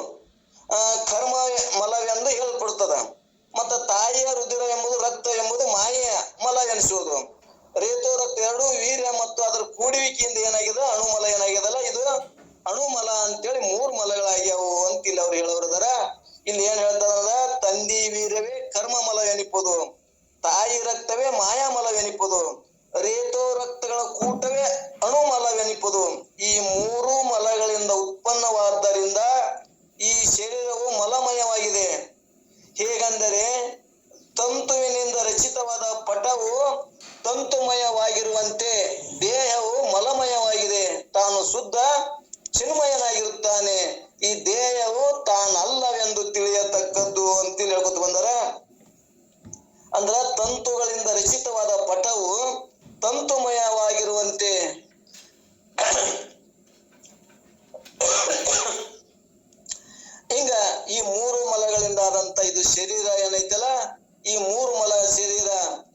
ಕರ್ಮ ಮಲವೆಂದು ಹೇಳ್ಕೊಡ್ತದ. ಮತ್ತ ತಾಯಿಯ ರುಧಿರ ಎಂಬುದು ರಕ್ತ ಎಂಬುದು ಮಾಯೆಯ ಮಲ ಎನಿಸುವುದು. ರೇತೋ ರಕ್ತ 2 ವೀರ್ಯ ಮತ್ತು ಅದರ ಕೂಡುವಿಕೆಯಿಂದ ಏನಾಗಿದೆ ಅಣುಮಲ ಏನಾಗ್ಯದಲ್ಲ, ಇದು ಅಣುಮಲ ಅಂತೇಳಿ 3 ಮಲಗಳಾಗ್ಯಾವು ಅಂತ ಇಲ್ಲಿ ಅವ್ರು ಹೇಳೋರದಾರ. ಇಲ್ಲಿ ಏನ್ ಹೇಳ್ತಾರ, ತಂದಿ ವೀರ್ಯವೇ ಕರ್ಮ ಮಲ ಎನಿಪುದು, ತಾಯಿ ರಕ್ತವೇ ಮಾಯಾಮಲವೆನಿಪುದು, ರೇತೋ ರಕ್ತಗಳ ಕೂಟವೇ ಅಣುಮಲವೆನಿಪುದು. ಈ 3 ಮಲಗಳಿಂದ ಉತ್ಪನ್ನವಾದ್ದರಿಂದ ಈ ಶರೀರವು ಮಲಮಯವಾಗಿದೆ. ಹೇಗೆಂದರೆ ತಂತುವಿನಿಂದ ರಚಿತವಾದ ಪಟವು ತಂತುಮಯವಾಗಿರುವಂತೆ ದೇಹವು ಮಲಮಯವಾಗಿದೆ. ತಾನು ಶುದ್ಧ ಚಿನ್ಮಯನಾಗಿರುತ್ತಾನೆ. ಈ ದೇಹವು ತಾನಲ್ಲವೆಂದು ತಿಳಿಯತಕ್ಕದ್ದು ಅಂತೇಳಿ ಹೇಳ್ಕೊತ ಬಂದಾರ. ಅಂದ್ರ ತಂತುಗಳಿಂದ ರಚಿತವಾದ ಪಟವು ತಂತುಮಯವಾಗಿರುವಂತೆ ಹಿಂಗ ಈ 3 ಮಲಗಳಿಂದ ಆದಂತ ಇದು ಶರೀರ ಏನೈತಲ್ಲ, ಈ 3 ಮಲ ಶರೀರ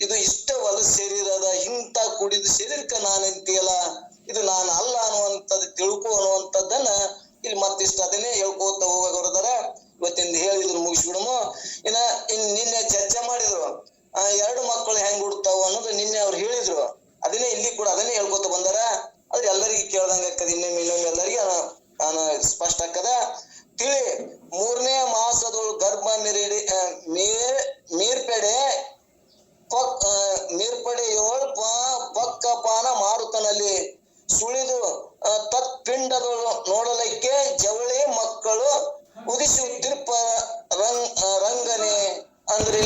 ಇದು ಇಷ್ಟ ಹೊಲ ಶರೀರದ ಇಂತ ಕೂಡಿದ ಶರೀರಕ್ಕೆ ನಾನಂತೀಯಲ್ಲ, ಇದು ನಾನು ಅಲ್ಲ ಅನ್ನುವಂಥದ್ದು ತಿಳ್ಕೊ ಅನ್ನುವಂಥದ್ದನ್ನ ಇಲ್ಲಿ ಮತ್ತಿಷ್ಟು ಅದನ್ನೇ ಹೇಳ್ಕೋತ ಹೋಗೋರದಾರ. ಇವತ್ತಿಂದ ಹೇಳಿದ್ರು ಮುಗಿಸ್ಬಿಡಮು. ನಿನ್ನೆ ಚರ್ಚೆ ಮಾಡಿದ್ರು ಎರಡು ಮಕ್ಕಳು ಹೆಂಗ್ ಹುಡ್ತಾವ ಅನ್ನೋದು ನಿನ್ನೆ ಅವ್ರು ಹೇಳಿದ್ರು. ಅದನ್ನೇ ಇಲ್ಲಿ ಕೂಡ ಅದನ್ನೇ ಹೇಳ್ಕೊತ ಬಂದಾರ. ಆದ್ರೆ ಎಲ್ಲರಿಗೂ ಕೇಳ್ದಂಗ ಆಕ್ಕದ, ಇನ್ನೊಮ್ಮೆ ಎಲ್ಲರಿಗೆ ನಾನು ಸ್ಪಷ್ಟ ಆಕ್ಕದ. ತಿಳಿ 3ನೇ ಮಾಸದೊಳು ಗರ್ಭ ಮೀರ್ಪೆಡೆ ಮೀರ್ಪಡೆಯೋಳ್ ಪಕ್ಕ ಪಾನ ಮಾರುತನಲ್ಲಿ ಸುಳಿದು ತತ್ಪಿಂಡದೊಳು ನೋಡಲಿಕ್ಕೆ ಜವಳಿ ಮಕ್ಕಳು ಉದಿಸುತ್ತಿರ್ಪ ರಂಗನೆ. ಅಂದ್ರೆ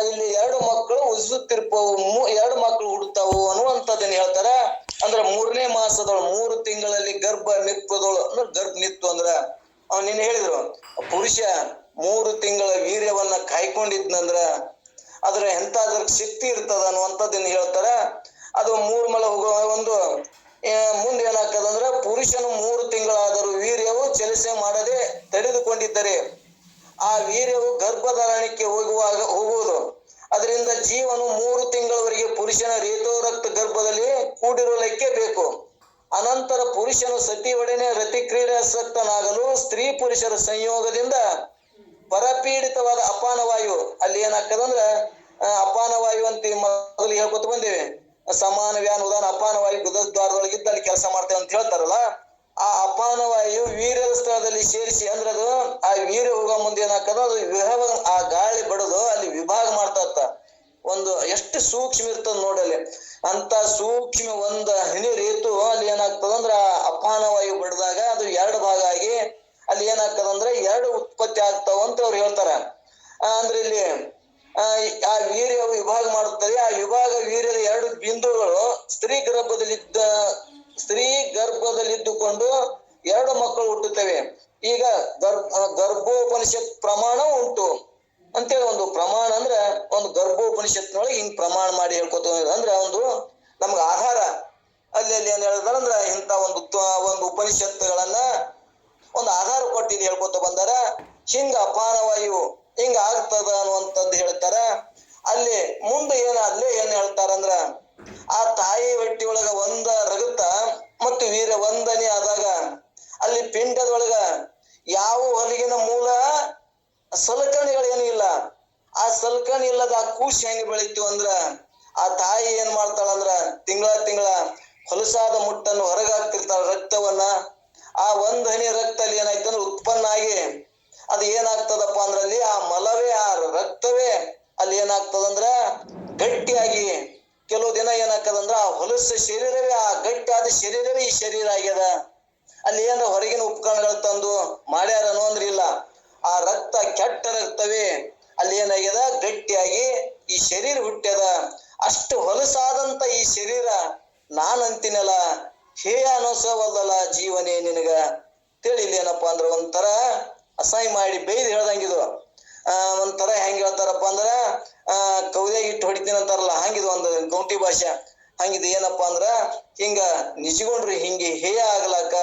ಇಲ್ಲಿ ಎರಡು ಮಕ್ಕಳು ಉದಿಸುತ್ತಿರ್ಪವು, ಎರಡು ಮಕ್ಕಳು ಹುಡ್ತಾವು ಅನ್ನುವಂಥದ್ದನ್ನ ಹೇಳ್ತಾರ. ಅಂದ್ರ 3ನೇ ಮಾಸದೊಳು 3 ತಿಂಗಳಲ್ಲಿ ಗರ್ಭ ನಿತ್ವದೊಳು ಅಂದ್ರೆ ಗರ್ಭ ನಿತ್ತು ಅಂದ್ರ ನಿನ್ನ ಹೇಳಿದ್ರು ಪುರುಷ 3 ತಿಂಗಳ ವೀರ್ಯವನ್ನ ಕಾಯ್ಕೊಂಡಿದ್ನಂದ್ರ ಅದ್ರ ಅದ್ರ ಶಕ್ತಿ ಇರ್ತದ ಅನ್ನುವಂಥದ್ದನ್ನ ಹೇಳ್ತಾರ. ಅದು 3 ಮಲ ಹೋಗುವ ಒಂದು ಮುಂದೆ ಏನಾಗ್ತದಂದ್ರ ಪುರುಷನು 3 ತಿಂಗಳಾದರೂ ವೀರ್ಯವು ಚಲಿಸೆ ಮಾಡದೆ ತಡೆದುಕೊಂಡಿದ್ದರೆ ಆ ವೀರ್ಯವು ಗರ್ಭಧಾರಣಕ್ಕೆ ಹೋಗುವುದು. ಅದರಿಂದ ಜೀವನು 3 ತಿಂಗಳವರೆಗೆ ಪುರುಷನ ರೇತೋರಕ್ತ ಗರ್ಭದಲ್ಲಿ ಕೂಡಿರಲಿಕ್ಕೆ ಬೇಕು. ಅನಂತರ ಪುರುಷನು ಸತಿಯೊಡನೆ ರತಿ ಕ್ರೀಡಾಸಕ್ತನಾಗಲು ಸ್ತ್ರೀ ಪುರುಷರ ಸಂಯೋಗದಿಂದ ಪರಪೀಡಿತವಾದ ಅಪಾನವಾಯು, ಅಲ್ಲಿ ಏನಾಗ್ತದಂದ್ರ ಅಪಾನವಾಯು ಅಂತ ಮೊದಲು ಹೇಳ್ಕೊತ ಬಂದೇವೆ. ಸಮಾನ ವ್ಯಾನ್ ಉದಾನ ಅಪಾನವಾಯು ಗುದದ್ವಾರದೊಳಗಿದ್ದ ಅಲ್ಲಿ ಕೆಲಸ ಮಾಡ್ತೇವೆ ಅಂತ ಹೇಳ್ತಾರಲ್ಲ, ಆ ಅಪಾನವಾಯು ವೀರ್ಯದ ಸ್ಥಳದಲ್ಲಿ ಸೇರಿಸಿ ಅಂದ್ರೆ ಅದು ಆ ವೀರ್ಯ ಹೋಗೋ ಮುಂದೆ ಏನಾಗ್ತದ ಅದು ವಿಭಾಗ, ಆ ಗಾಳಿ ಬಡದು ಅಲ್ಲಿ ವಿಭಾಗ ಮಾಡ್ತಾ ಒಂದು ಎಷ್ಟು ಸೂಕ್ಷ್ಮ ಇರ್ತದ ನೋಡಲ್ಲಿ. ಅಂತ ಸೂಕ್ಷ್ಮ ಒಂದ ಹನಿ ರೇತು ಅಲ್ಲಿ ಏನಾಗ್ತದಂದ್ರ ಅಪಾನವಾಯು ಬಡದಾಗ ಅದು 2 ಭಾಗ ಆಗಿ ಅಲ್ಲಿ ಏನಾಗ್ತದಂದ್ರ 2 ಉತ್ಪತ್ತಿ ಆಗ್ತಾವ ಅಂತ ಅವ್ರು ಹೇಳ್ತಾರ. ಅಂದ್ರೆ ಇಲ್ಲಿ ಆ ವೀರ್ಯ ವಿಭಾಗ ಮಾಡುತ್ತದೆ. ಆ ವಿಭಾಗ ವೀರ್ಯದ 2 ಬಿಂದುಗಳು ಸ್ತ್ರೀ ಗರ್ಭದಲ್ಲಿದ್ದುಕೊಂಡು 2 ಮಕ್ಕಳು ಹುಟ್ಟುತ್ತವೆ. ಈಗ ಗರ್ಭೋಪನಿಷತ್ ಪ್ರಮಾಣ ಉಂಟು ಅಂತೇಳಿ ಒಂದು ಪ್ರಮಾಣ ಅಂದ್ರೆ ಒಂದು ಗರ್ಭೋಪನಿಷತ್ನೊಳಗೆ ಹಿಂಗ್ ಪ್ರಮಾಣ ಮಾಡಿ ಹೇಳ್ಕೊತ ಅಂದ್ರೆ ಒಂದು ನಮ್ಗೆ ಆಧಾರ ಅಲ್ಲಿ ಏನ್ ಹೇಳಿದಾರಂದ್ರ ಇಂಥ ಒಂದು ಉಪನಿಷತ್ತುಗಳನ್ನ ಒಂದು ಆಧಾರ ಕೊಟ್ಟಿದ್ದು ಹೇಳ್ಕೊತ ಬಂದಾರ. ಹಿಂಗ ಅಪಾನವಾಯು ಹಿಂಗ ಆಗ್ತದ ಅನ್ನುವಂಥದ್ದು ಹೇಳ್ತಾರ. ಅಲ್ಲಿ ಮುಂದೆ ಅಲ್ಲೇ ಏನ್ ಹೇಳ್ತಾರಂದ್ರ ಆ ತಾಯಿ ಹೊಟ್ಟಿಯೊಳಗ ಒಂದ ರಗತ ಮತ್ತು ವೀರ್ಯ ಒಂದನೇ ಆದಾಗ ಅಲ್ಲಿ ಪಿಂಡದೊಳಗ ಯಾವ ಹೊಲಿಗಿನ ಮೂಲ ಸಲಕರಣೆಗಳೇನು ಇಲ್ಲ. ಆ ಸಲಕರಣೆ ಇಲ್ಲದ ಆ ಕೂಸು ಹೆಂಗ್ ಬೆಳಿತು ಅಂದ್ರ ಆ ತಾಯಿ ಏನ್ ಮಾಡ್ತಾಳಂದ್ರ ತಿಂಗಳ ಹೊಲಸಾದ ಮುಟ್ಟನ್ನು ಹೊರಗಾಗ್ತಿರ್ತಾಳ ರಕ್ತವನ್ನ. ಆ 1 ಹನಿ ರಕ್ತ ಅಲ್ಲಿ ಏನಾಯ್ತಂದ್ರ ಉತ್ಪನ್ನ ಆಗಿ ಅದು ಏನಾಗ್ತದಪ್ಪ ಅಂದ್ರಲ್ಲಿ ಆ ಮಲವೇ ಆ ರಕ್ತವೇ ಅಲ್ಲಿ ಏನಾಗ್ತದಂದ್ರ ಗಟ್ಟಿಯಾಗಿ ಕೆಲವು ದಿನ ಏನಾಗ್ತದಂದ್ರ ಆ ಹೊಲಸ ಶರೀರವೇ ಆ ಗಟ್ಟಿಯಾದ ಶರೀರವೇ ಈ ಶರೀರ ಆಗ್ಯದ. ಅಲ್ಲಿ ಏನಾರ ಹೊರಗಿನ ಉಪಕರಣಗಳು ತಂದು ಮಾಡ್ಯಾರ ಅನ್ನೋಂದ್ರ ಇಲ್ಲ. ಆ ರಕ್ತ ಕೆಟ್ಟ ರಕ್ತವೇ ಅಲ್ಲಿ ಏನಾಗ್ಯದ ಗಟ್ಟಿಯಾಗಿ ಈ ಶರೀರ ಹುಟ್ಟ್ಯದ. ಅಷ್ಟು ಹೊಲಸಾದಂತ ಈ ಶರೀರ ನಾನಂತಿನಲ್ಲ ಹೇಯ ಅನೋಸವಲ್ಲಲ್ಲ ಜೀವನೇ ನಿನಗ ತಿಳಿಲಿ ಏನಪ್ಪಾ ಅಂದ್ರ ಒಂಥರ ಅಸಹ್ಯ ಮಾಡಿ ಬೈದ್ ಹೇಳ್ದಂಗಿದು. ಒಂಥರ ಹೆಂಗ್ ಹೇಳ್ತಾರಪ್ಪ ಅಂದ್ರ ಕೌದ್ಯಾಗ ಇಟ್ಟು ಹೊಡಿತೀನಿ ಅಂತಾರಲ್ಲ ಹಂಗಿದು ಒಂದು ಗೌಂಟಿ ಭಾಷೆ ಹಂಗಿದು. ಏನಪ್ಪಾ ಅಂದ್ರ ಹಿಂಗ ನಿಜಗೊಂಡ್ರಿ ಹಿಂಗೆ ಹೇಯ ಆಗ್ಲಾಕ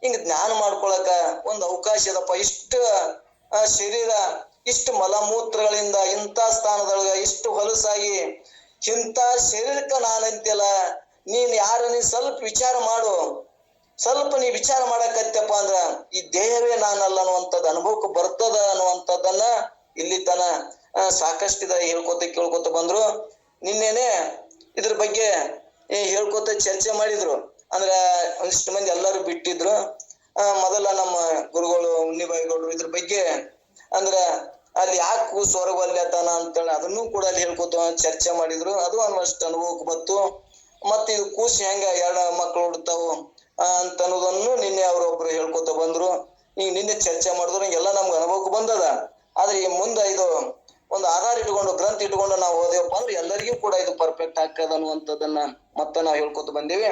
ಹಿಂಗ ಜ್ಞಾನ ಮಾಡ್ಕೊಳಕ ಒಂದು ಅವಕಾಶ ಅದಪ್ಪ. ಇಷ್ಟು ಶರೀರ ಇಷ್ಟು ಮಲಮೂತ್ರಗಳಿಂದ ಇಂಥ ಸ್ಥಾನದೊಳಗ ಇಷ್ಟು ಹೊಲಸಾಗಿ ಇಂಥ ಶರೀರಕ್ಕ ನಾನಂತಿಯಲ್ಲ ನೀನ್ ನೀ ಸ್ವಲ್ಪ ವಿಚಾರ ಮಾಡು. ಸ್ವಲ್ಪ ನೀ ವಿಚಾರ ಮಾಡಕತ್ತಪ್ಪ ಅಂದ್ರ ಈ ದೇಹವೇ ನಾನಲ್ಲ ಅನ್ನುವಂಥದ್ದು ಅನುಭವಕ್ಕೆ ಬರ್ತದ ಅನ್ನುವಂಥದ್ದನ್ನ ಇಲ್ಲಿ ತನ ಸಾಕಷ್ಟು ಕೇಳ್ಕೊತ ಬಂದ್ರು. ನಿನ್ನೆನೆ ಇದ್ರ ಬಗ್ಗೆ ಹೇಳ್ಕೊತ ಚರ್ಚೆ ಮಾಡಿದ್ರು. ಅಂದ್ರ ಒಂದಿಷ್ಟು ಮಂದಿ ಎಲ್ಲರೂ ಬಿಟ್ಟಿದ್ರು. ಮೊದಲ ನಮ್ಮ ಗುರುಗಳು ಉನ್ನಿಬಾಯಿಗೌಡರು ಇದ್ರ ಬಗ್ಗೆ ಅಂದ್ರ ಅಲ್ಲಿ ಯಾಕೆ ಕೂಸು ಹೊರಗಲ್ಲತಾನ ಅಂತೇಳಿ ಅದನ್ನು ಕೂಡ ಅಲ್ಲಿ ಹೇಳ್ಕೊತ ಚರ್ಚೆ ಮಾಡಿದ್ರು. ಅದು ಅನ್ನೋಷ್ಟು ಅನುಭವಕ್ಕೆ ಬತ್ತು. ಮತ್ತ ಇದು ಕೂಸು ಹೆಂಗ 2 ಮಕ್ಕಳು ಹುಡ್ತಾವು ಅಂತ ಅನ್ನೋದನ್ನು ನಿನ್ನೆ ಅವ್ರೊಬ್ರು ಹೇಳ್ಕೊತ ಬಂದ್ರು. ಈಗ ನಿನ್ನೆ ಚರ್ಚೆ ಮಾಡಿದ್ರು ಎಲ್ಲ ನಮ್ಗೆ ಅನುಭವಕ್ಕೆ ಬಂದದ. ಆದ್ರೆ ಈ ಮುಂದೆ ಇದು ಒಂದು ಆಧಾರ ಇಟ್ಕೊಂಡು ಗ್ರಂಥ ಇಟ್ಕೊಂಡು ನಾವು ಓದೇವಪ್ಪ ಅಂದ್ರೆ ಎಲ್ಲರಿಗೂ ಕೂಡ ಇದು ಪರ್ಫೆಕ್ಟ್ ಆಗ್ತದ ಅನ್ನುವಂಥದ್ದನ್ನ ಮತ್ತೆ ನಾವು ಹೇಳ್ಕೊತ ಬಂದೇವಿ.